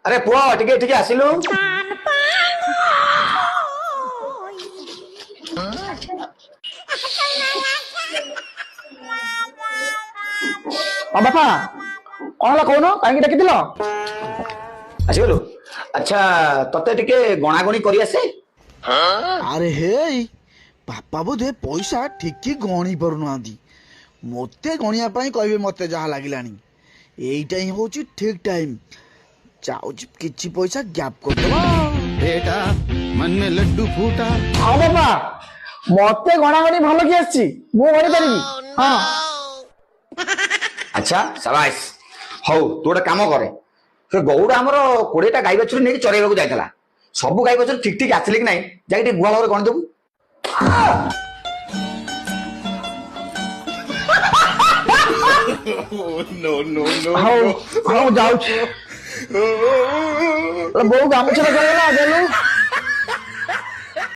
अरे पुआ टिके टिके आसिलु बापा कौन ला कौन कहीं डाकिल आसिगलु अच्छा तते टिके गणागणी करी आसे अरे हे बापा बोधे पैसा ठीक गणी पार मते गणिया कहे मते जहाँ लगिलानी एईटा ही हूँ ठीक टाइम चाउच किछि पैसा गैप कर दबा बेटा मन में लड्डू फूटा। हाँ बापा मते गणागणी भल कि आसी मु गणी पारिबी हाँ अच्छा शाबाश हौ तू गोटे काम करे से गौड़ा आमर 20टा गाई बछड़ी नहीं चरेबा जाइला सब गाई बछड़ी ठीक ठीक आसिले कि नहीं जाके गुहाल घरे गण देबू हाँ हाँ जाऊँ बहु गामुछा गला देलु